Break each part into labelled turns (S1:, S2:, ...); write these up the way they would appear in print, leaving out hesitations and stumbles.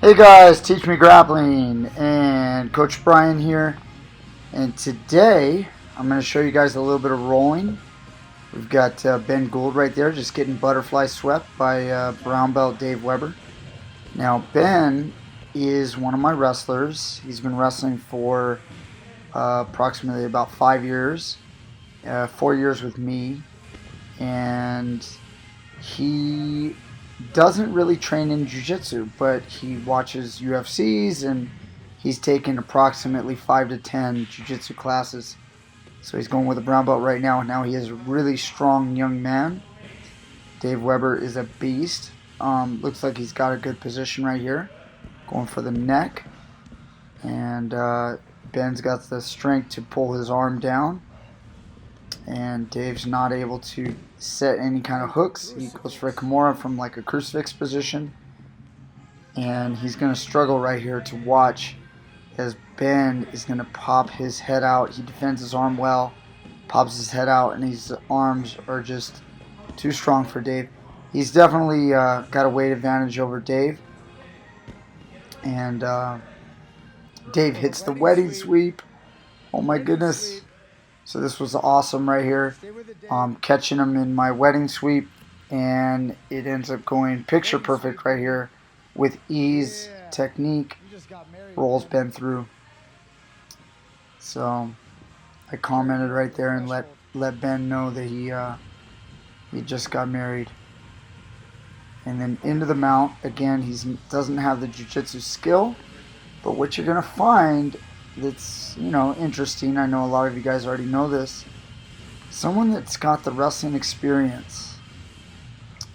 S1: Hey guys, Teach Me Grappling and Coach Brian here. And today I'm going to show you guys a little bit of rolling. We've got Ben Gould right there just getting butterfly swept by brown belt Dave Weber. Now Ben is one of my wrestlers. He's been wrestling for approximately about 5 years, 4 years with me. And he doesn't really train in jiu-jitsu, but he watches UFCs and he's taken approximately 5 to 10 jiu-jitsu classes. So he's going with a brown belt right now. Now he is a really strong young man. Dave Weber is a beast. Looks like he's got a good position right here. Going for the neck. And Ben's got the strength to pull his arm down. And Dave's not able to set any kind of hooks. He goes for a Kimura from like a crucifix position. And he's going to struggle right here to watch as Ben is going to pop his head out. He defends his arm well, pops his head out, and his arms are just too strong for Dave. He's definitely got a weight advantage over Dave. And Dave hits the wedding sweep. Oh my goodness. So this was awesome right here, catching him in my wedding sweep, and it ends up going picture perfect right here with ease, technique, rolls Ben through. So I commented right there and let Ben know that he just got married. And then into the mount, again, he doesn't have the jiu-jitsu skill, but what you're going to find that's, interesting, I know a lot of you guys already know this, someone that's got the wrestling experience,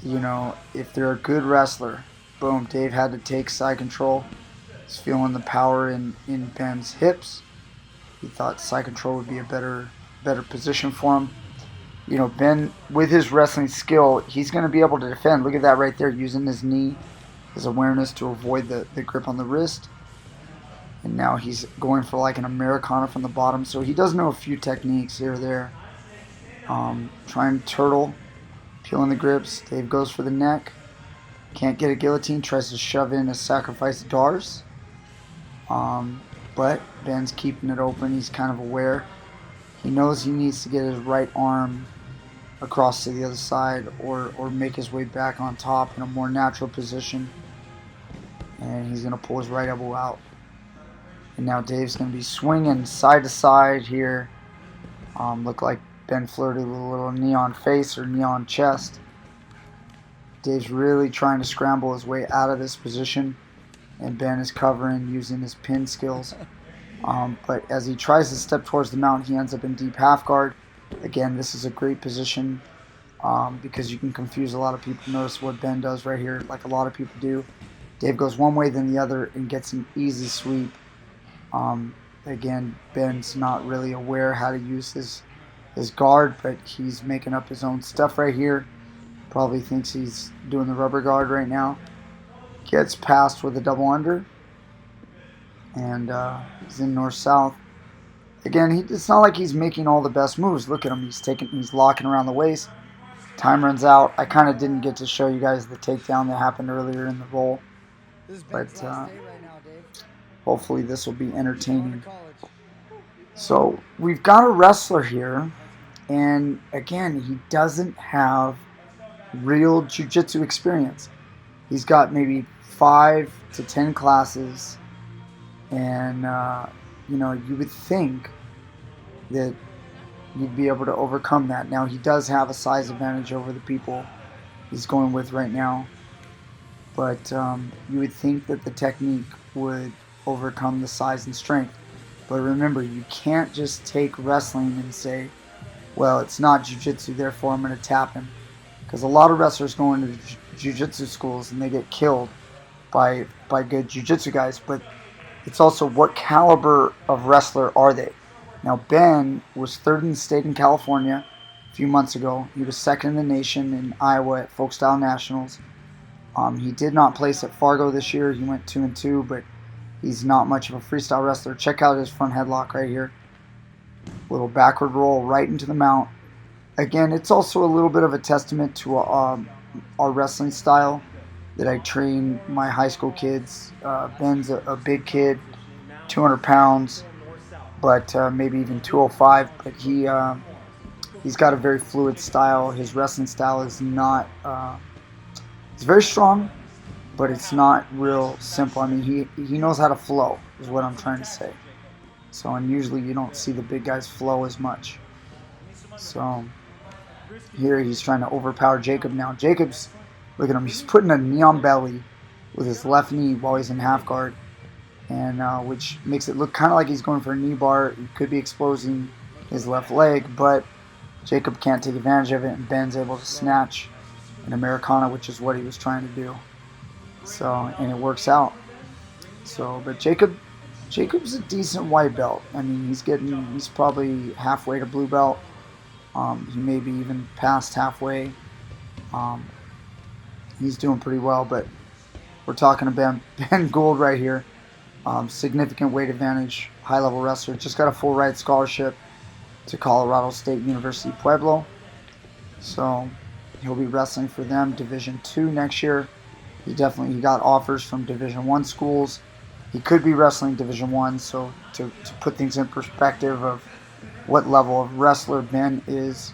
S1: if they're a good wrestler, boom, Dave had to take side control. He's feeling the power in Ben's hips. He thought side control would be a better position for him. Ben, with his wrestling skill, he's going to be able to defend. Look at that right there, using his knee, his awareness to avoid the grip on the wrist. And now he's going for like an Americana from the bottom. So he does know a few techniques here or there. Trying to turtle, peeling the grips. Dave goes for the neck. Can't get a guillotine. Tries to shove in a sacrifice Dars. But Ben's keeping it open. He's kind of aware. He knows he needs to get his right arm across to the other side or make his way back on top in a more natural position. And he's going to pull his right elbow out. And now Dave's going to be swinging side to side here. Look like Ben flirted with a little neon face or neon chest. Dave's really trying to scramble his way out of this position. And Ben is covering using his pin skills. But as he tries to step towards the mount, he ends up in deep half guard. Again, this is a great position because you can confuse a lot of people. Notice what Ben does right here, like a lot of people do. Dave goes one way then the other and gets an easy sweep. Again, Ben's not really aware how to use his guard, but he's making up his own stuff right here. Probably thinks he's doing the rubber guard right now. Gets passed with a double under. And he's in north-south. Again, it's not like he's making all the best moves. Look at him. He's locking around the waist. Time runs out. I kind of didn't get to show you guys the takedown that happened earlier in the roll. But hopefully this will be entertaining. So we've got a wrestler here. And again, he doesn't have real jiu-jitsu experience. He's got maybe 5 to 10 classes. And, you would think that you'd be able to overcome that. Now, he does have a size advantage over the people he's going with right now. But you would think that the technique would overcome the size and strength. But remember, you can't just take wrestling and say, well, it's not jiu-jitsu, therefore I'm going to tap him. Because a lot of wrestlers go into jiu-jitsu schools and they get killed by good jiu-jitsu guys. But it's also what caliber of wrestler are they? Now, Ben was 3rd in the state in California a few months ago. He was 2nd in the nation in Iowa at Folk Style Nationals. He did not place at Fargo this year. He went 2-2, but he's not much of a freestyle wrestler. Check out his front headlock right here. Little backward roll right into the mount. Again, it's also a little bit of a testament to our wrestling style. that I train my high school kids. Ben's a big kid, 200 pounds, but maybe even 205. But he's got a very fluid style. His wrestling style is not. It's very strong, but it's not real simple. I mean, he knows how to flow, is what I'm trying to say. So, and usually you don't see the big guys flow as much. So, here he's trying to overpower Jacob now. Jacob's, look at him, he's putting a knee on belly with his left knee while he's in half guard, and which makes it look kind of like he's going for a knee bar. He could be exposing his left leg, but Jacob can't take advantage of it, and Ben's able to snatch an Americana, which is what he was trying to do. So, and it works out. So, but Jacob's a decent white belt. I mean, he's probably halfway to blue belt. He may be even past halfway. He's doing pretty well, but we're talking about Ben Gould right here. Significant weight advantage, high-level wrestler. Just got a full ride scholarship to Colorado State University Pueblo. So he'll be wrestling for them Division II next year. He got offers from Division I schools. He could be wrestling Division I, so to put things in perspective of what level of wrestler Ben is,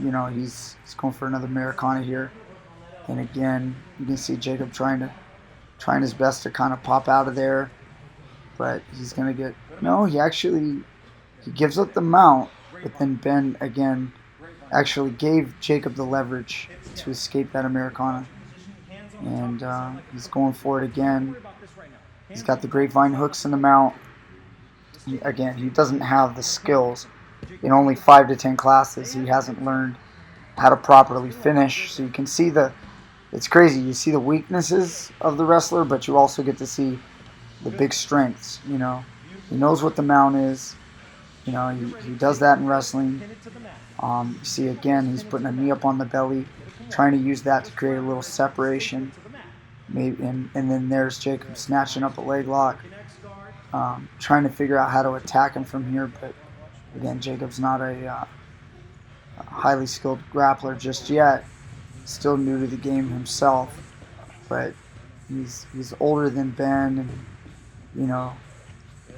S1: he's going for another Americana here. And again, you can see Jacob trying his best to kind of pop out of there, but he's going to he gives up the mount, but then Ben again actually gave Jacob the leverage to escape that Americana. And he's going for it again. He's got the grapevine hooks in the mount. He doesn't have the skills. In only 5 to 10 classes, he hasn't learned how to properly finish. So you can see it's crazy. You see the weaknesses of the wrestler, but you also get to see the big strengths. He knows what the mount is. He does that in wrestling. You see again, he's putting a knee up on the belly, trying to use that to create a little separation. Maybe, and then there's Jacob snatching up a leg lock, trying to figure out how to attack him from here. But again, Jacob's not a highly skilled grappler just yet. Still new to the game himself, but he's older than Ben, and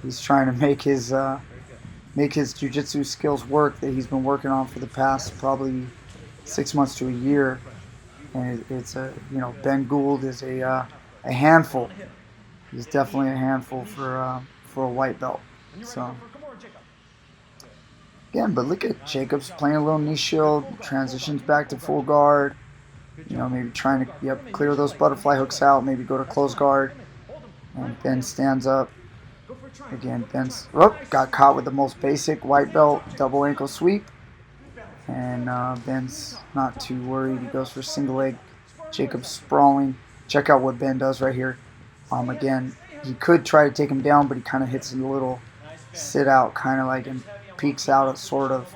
S1: he's trying to make his jiu-jitsu skills work that he's been working on for the past probably 6 months to a year. And it's Ben Gould is a handful. He's definitely a handful for a white belt. So again, but look at Jacobs playing a little knee shield, transitions back to full guard. Maybe trying to clear those butterfly hooks out. Maybe go to close guard. And Ben stands up. Again, Ben's got caught with the most basic white belt double ankle sweep. And Ben's not too worried. He goes for single leg. Jacob's sprawling. Check out what Ben does right here. Again, he could try to take him down, but he kind of hits a little sit out, kind of like, and peeks out sort of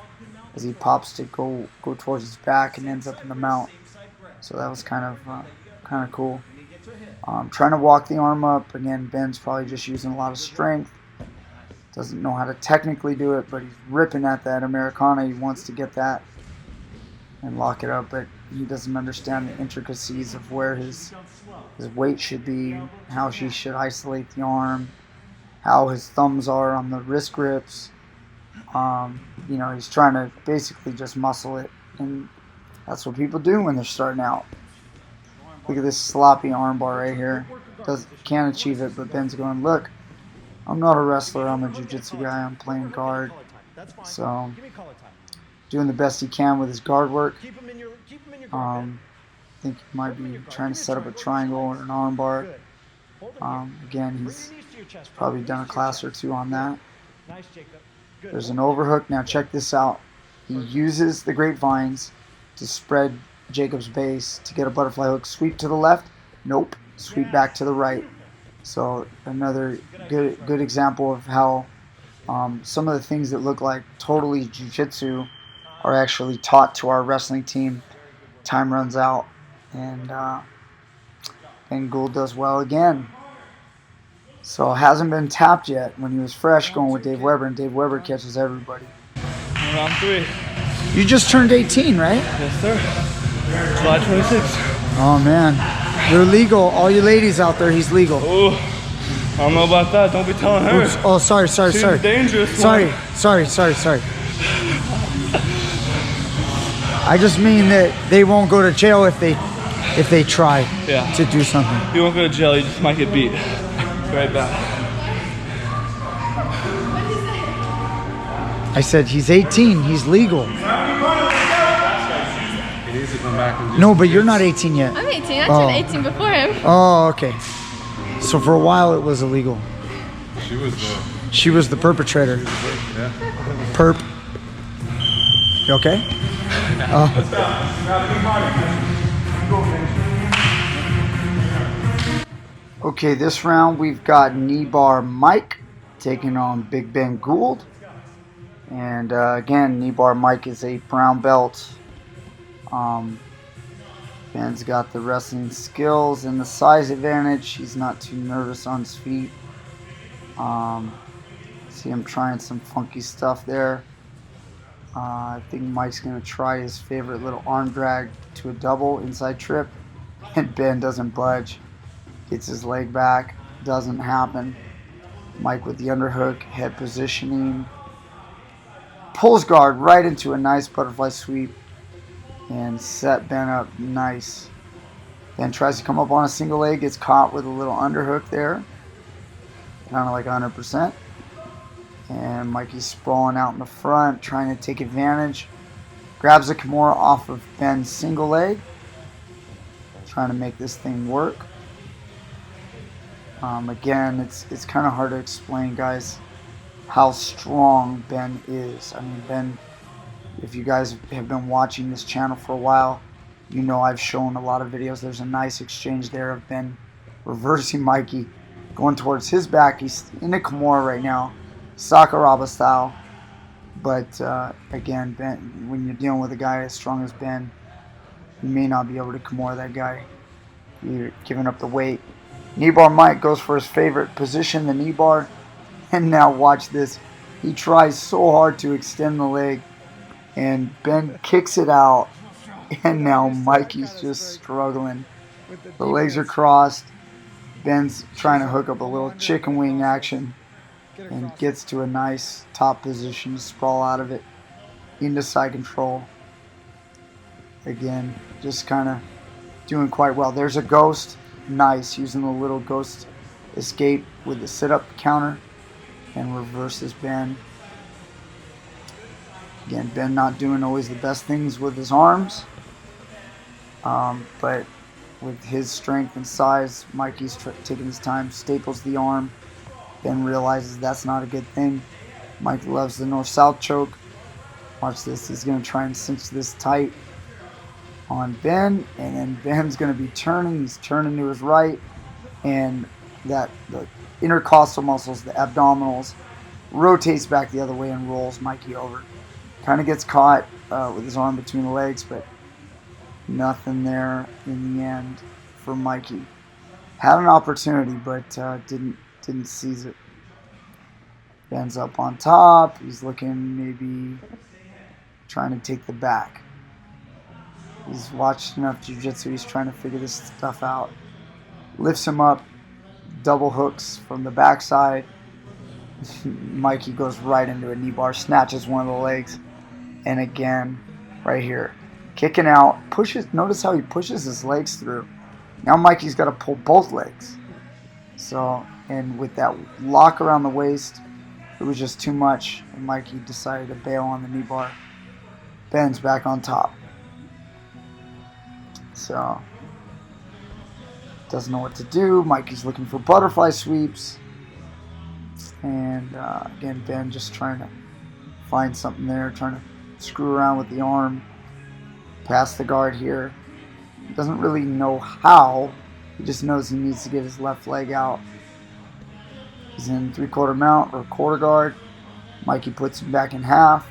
S1: as he pops to go towards his back and ends up in the mount. So that was kind of cool. Trying to walk the arm up. Again, Ben's probably just using a lot of strength. Doesn't know how to technically do it, but he's ripping at that Americana. He wants to get that and lock it up, but he doesn't understand the intricacies of where his weight should be, how he should isolate the arm, how his thumbs are on the wrist grips. He's trying to basically just muscle it, and that's what people do when they're starting out. Look at this sloppy armbar right here. Can't achieve it, but Ben's going, look, I'm not a wrestler, I'm a jiu-jitsu guy, I'm playing guard. So, doing the best he can with his guard work. I think he might be trying to set up a triangle or an armbar. Again, he's probably done a class or two on that. There's an overhook. Now check this out. He uses the grapevines to spread Jacob's base to get a butterfly hook. Sweep to the left. Nope. Sweep back to the right. So another good example of how some of the things that look like totally jiu-jitsu are actually taught to our wrestling team. Time runs out, and Gould does well again. So hasn't been tapped yet. When he was fresh, going with Dave Weber, and Dave Weber catches everybody.
S2: Round 3.
S1: You just turned 18, right?
S2: Yes, sir. July 26th.
S1: Oh, man. You're legal. All you ladies out there, he's legal.
S2: Oh, I don't know about that. Don't be telling her.
S1: Oops. Oh, sorry.
S2: She's dangerous.
S1: Sorry. I just mean that they won't go to jail if they try to do something.
S2: You won't go to jail. You just might get beat. Right back.
S1: I said he's 18. He's legal.
S3: He needs to come back and
S1: No, but you're not 18 yet.
S4: I'm 18. I turned 18 before him.
S1: Oh, okay. So for a while it was illegal.
S3: She was the
S1: perpetrator.
S3: yeah.
S1: Perp. You okay? Okay, this round we've got knee bar Mike taking on Big Ben Gould. And again, knee bar Mike is a brown belt. Ben's got the wrestling skills and the size advantage. He's not too nervous on his feet. See him trying some funky stuff there. I think Mike's going to try his favorite little arm drag to a double inside trip. And Ben doesn't budge. Gets his leg back. Doesn't happen. Mike with the underhook, head positioning. Pulls guard right into a nice butterfly sweep. And set Ben up nice. Ben tries to come up on a single leg. Gets caught with a little underhook there. Kind of like 100%. And Mikey's sprawling out in the front, trying to take advantage. Grabs a Kimura off of Ben's single leg. Trying to make this thing work. Again, it's kind of hard to explain, guys, how strong Ben is. I mean, Ben, if you guys have been watching this channel for a while, you know I've shown a lot of videos. There's a nice exchange there of Ben reversing Mikey, going towards his back. He's in a Kimura right now, Sakuraba style. But again, Ben, when you're dealing with a guy as strong as Ben, you may not be able to Kimura that guy. You're giving up the weight. Knee bar Mike goes for his favorite position, the knee bar. And now watch this. He tries so hard to extend the leg. And Ben kicks it out. And now Mikey's just struggling. The legs are crossed. Ben's trying to hook up a little chicken wing action. And gets to a nice top position to sprawl out of it. Into side control. Again, just kind of doing quite well. There's a ghost. Nice, using the little ghost escape with the sit-up counter. And reverses Ben. Again, Ben not doing always the best things with his arms. But with his strength and size, Mikey's taking his time, staples the arm. Ben realizes that's not a good thing. Mike loves the north-south choke. Watch this. He's going to try and cinch this tight on Ben. And then Ben's going to be turning. He's turning to his right. And the intercostal muscles, the abdominals, rotates back the other way and rolls Mikey over. Kind of gets caught with his arm between the legs, but nothing there in the end for Mikey. Had an opportunity, but didn't seize it. Ben's up on top. He's looking maybe trying to take the back. He's watched enough jiu-jitsu. He's trying to figure this stuff out. Lifts him up. Double hooks from the backside. Mikey goes right into a knee bar. Snatches one of the legs. And again, right here. Kicking out. Pushes. Notice how he pushes his legs through. Now Mikey's got to pull both legs. So, and with that lock around the waist, it was just too much. And Mikey decided to bail on the knee bar. Ben's back on top. So, doesn't know what to do. Mikey's looking for butterfly sweeps. And again, Ben just trying to find something there. Trying to screw around with the arm. Past the guard here. Doesn't really know how. He just knows he needs to get his left leg out. He's in 3/4 mount or quarter guard. Mikey puts him back in half.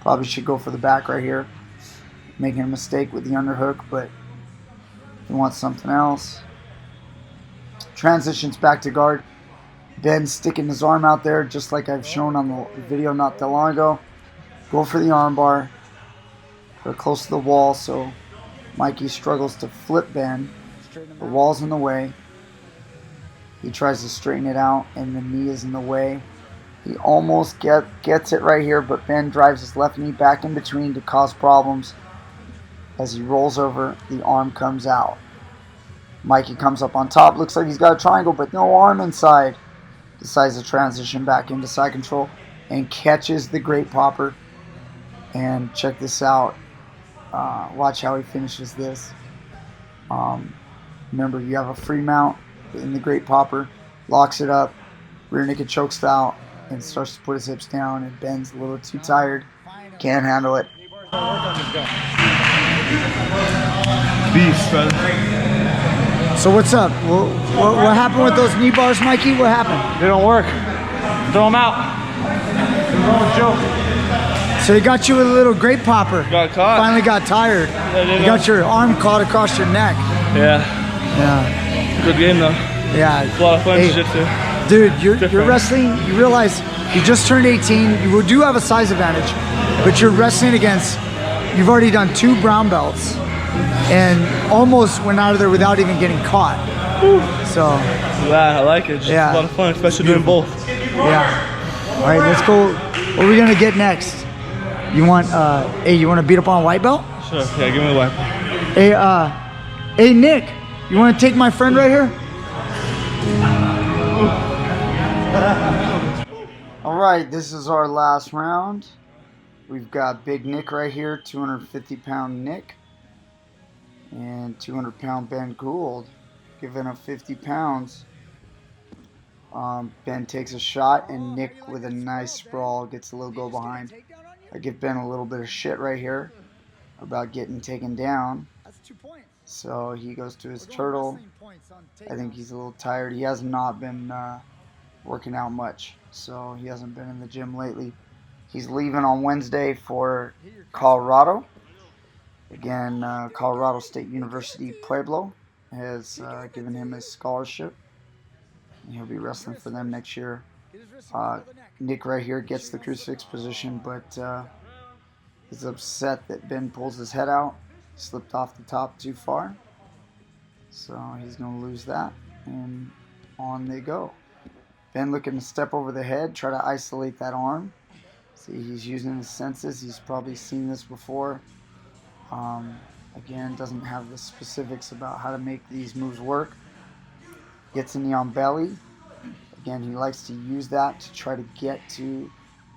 S1: Probably should go for the back right here. Making a mistake with the underhook, but he wants something else. Transitions back to guard. Ben sticking his arm out there just like I've shown on the video not that long ago. Go for the arm bar. They're close to the wall, so Mikey struggles to flip Ben. The wall's in the way. He tries to straighten it out, and the knee is in the way. He almost gets it right here, but Ben drives his left knee back in between to cause problems. As he rolls over, the arm comes out. Mikey comes up on top. Looks like he's got a triangle, but no arm inside. Decides to transition back into side control and catches the great popper. And check this out. Watch how he finishes this. Remember, you have a free mount in the great popper. Locks it up. Rear naked choke style. And starts to put his hips down. And Ben's a little too tired. Can't handle it.
S2: Beast, brother.
S1: So what's up? What happened with those knee bars, Mikey? What happened?
S2: They don't work. Throw them out. Joke.
S1: So they got you with a little grape popper.
S2: Got caught.
S1: Finally got tired. You got your arm caught across your neck.
S2: Yeah.
S1: Yeah.
S2: Good game though.
S1: Yeah.
S2: It's a lot of fun jiu-jitsu.
S1: Dude, you're wrestling. You realize you just turned 18. You do have a size advantage, but you're wrestling against. You've already done 2 brown belts, and almost went out of there without even getting caught. So.
S2: Yeah, I like it. It's a lot of fun, especially doing both.
S1: Yeah. All right, let's go. What are we gonna get next? You want? Hey, you want to beat up on a white belt?
S2: Sure. Yeah, give me the white belt.
S1: Hey, Nick, you want to take my friend right here? All right, this is our last round. We've got Big Nick right here, 250-pound Nick, and 200-pound Ben Gould, giving up 50 pounds. Ben takes a shot, and Nick, with a nice sprawl, gets a little go behind. I give Ben a little bit of shit right here about getting taken down. So he goes to his turtle. I think he's a little tired. He has not been working out much, so he hasn't been in the gym lately. He's leaving on Wednesday for Colorado. Again, Colorado State University Pueblo has given him a scholarship. And he'll be wrestling for them next year. Nick right here gets the crucifix position, but is upset that Ben pulls his head out. Slipped off the top too far. So he's going to lose that. And on they go. Ben looking to step over the head, try to isolate that arm. See, he's using his senses. He's probably seen this before. Again, doesn't have the specifics about how to make these moves work. Gets a knee on belly. Again, he likes to use that to try to get to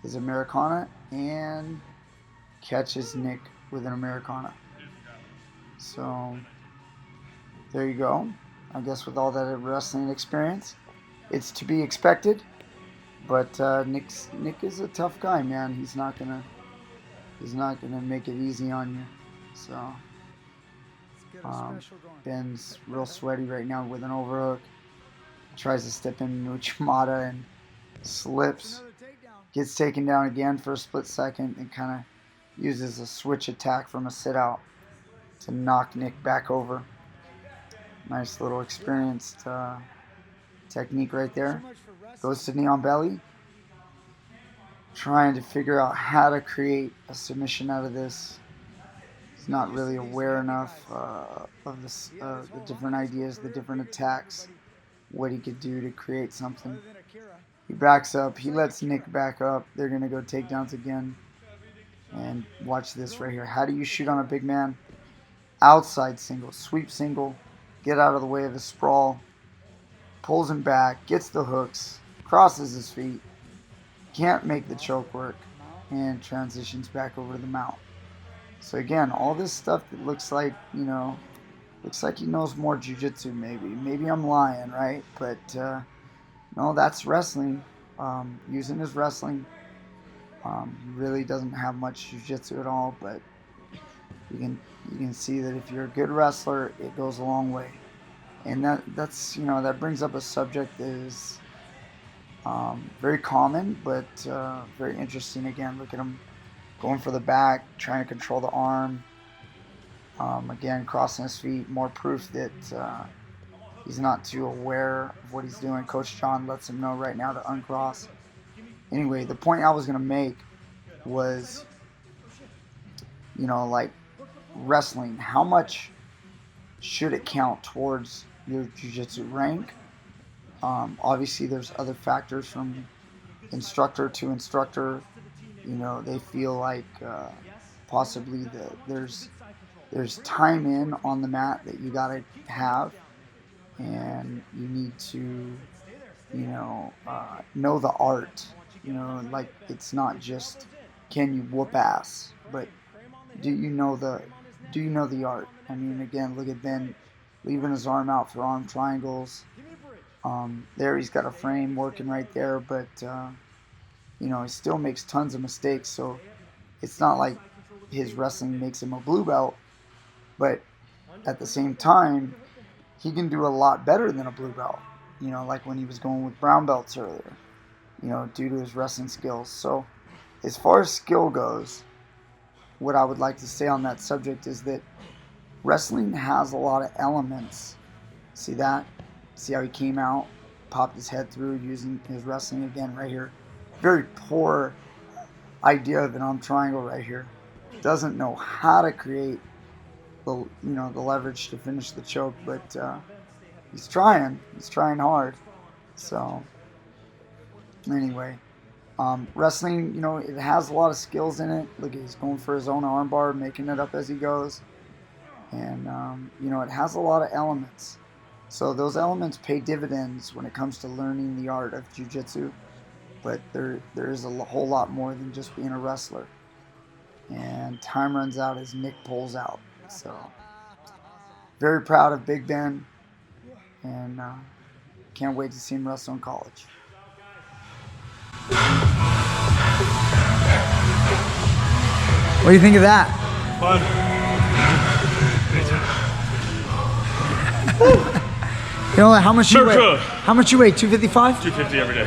S1: his Americana and catches Nick with an Americana. So, there you go. I guess with all that wrestling experience, it's to be expected. But Nick is a tough guy, man. He's not gonna make it easy on you. So Ben's real sweaty right now with an overhook. Tries to step in Uchimata and slips. Gets taken down again for a split second and kind of uses a switch attack from a sit out to knock Nick back over. Nice little experienced technique right there. Goes to knee on belly. Trying to figure out how to create a submission out of this. He's not really aware enough of this, the different ideas, the different attacks, what he could do to create something. He backs up. He lets Nick back up. They're going to go takedowns again. And watch this right here. How do you shoot on a big man? Outside single, sweep single, get out of the way of his sprawl, pulls him back, gets the hooks, crosses his feet, can't make the choke work, and transitions back over to the mount. So again, all this stuff that looks like, looks like he knows more jiu-jitsu maybe. Maybe I'm lying, right? But no, that's wrestling. Using his wrestling. He really doesn't have much jiu-jitsu at all, but you can see that if you're a good wrestler, it goes a long way. And that's that brings up a subject that is very common, but very interesting. Again, look at him going for the back, trying to control the arm. Again, crossing his feet, more proof that he's not too aware of what he's doing. Coach John lets him know right now to uncross. Anyway, the point I was going to make was, like wrestling. How much should it count towards your jiu-jitsu rank? Obviously, there's other factors from instructor to instructor. You know, they feel like possibly there's time in on the mat that you gotta have, and you need to, you know the art. You know, like, it's not just can you whoop ass, but do you know the art? I mean, again, look at Ben leaving his arm out for arm triangles. There he's got a frame working right there, but you know, he still makes tons of mistakes. So it's not like his wrestling makes him a blue belt, but at the same time, he can do a lot better than a blue belt. You know, like when he was going with brown belts earlier, you know, due to his wrestling skills. So as far as skill goes, what I would like to say on that subject is that wrestling has a lot of elements. See that? See how he came out, popped his head through using his wrestling again right here. Very poor idea of an arm triangle right here. Doesn't know how to create the leverage to finish the choke, but he's trying hard. So anyway, wrestling, you know, it has a lot of skills in it. Look, he's going for his own armbar, making it up as he goes, and you know, it has a lot of elements. So those elements pay dividends when it comes to learning the art of jiu-jitsu, but there is a whole lot more than just being a wrestler. And time runs out as Nick pulls out. So very proud of Big Ben, and can't wait to see him wrestle in college.
S5: What do you think of that?
S2: Fun.
S5: You know, how much you weigh? How much you weigh? 255?
S2: 250 every day.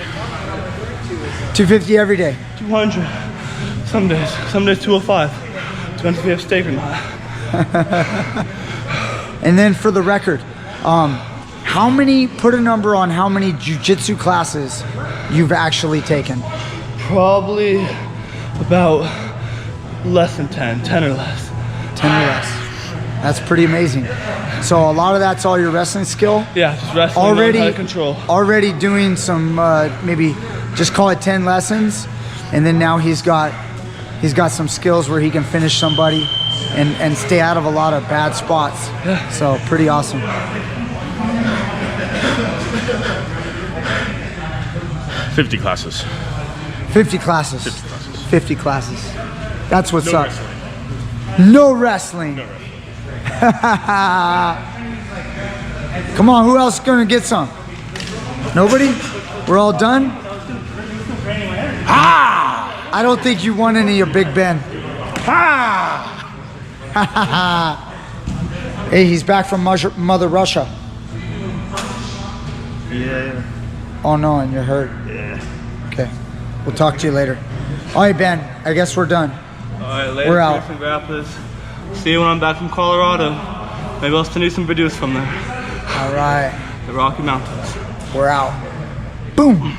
S5: 250 every day.
S2: 200. Some days 205. Depends if we have steak or not.
S5: And then for the record, put a number on how many jiu-jitsu classes you've actually taken.
S2: Probably about less than 10 or less.
S5: 10 or less. That's pretty amazing. So a lot of that's all your wrestling skill?
S2: Yeah, just wrestling,
S5: already
S2: how to control.
S5: Already doing some, maybe just call it 10 lessons, and then now he's got some skills where he can finish somebody and stay out of a lot of bad spots.
S2: Yeah.
S5: So pretty awesome.
S2: 50 classes.
S5: 50 classes.
S2: 50 classes.
S5: 50 classes. That's what's up.
S2: Wrestling.
S5: No wrestling.
S2: No wrestling.
S5: Come on, who else is gonna get some? Nobody? We're all done? I don't think you won any of Big Ben. Hey, he's back from Mother Russia.
S2: Yeah.
S5: Oh no, and you're hurt.
S2: Yeah.
S5: Okay, we'll talk to you later. All right, Ben, I guess we're done.
S2: All right, later.
S5: We're out.
S2: Grapplers. See you when I'm back from Colorado. Maybe I'll send you some videos from there.
S5: All right.
S2: The Rocky Mountains.
S5: We're out. Boom.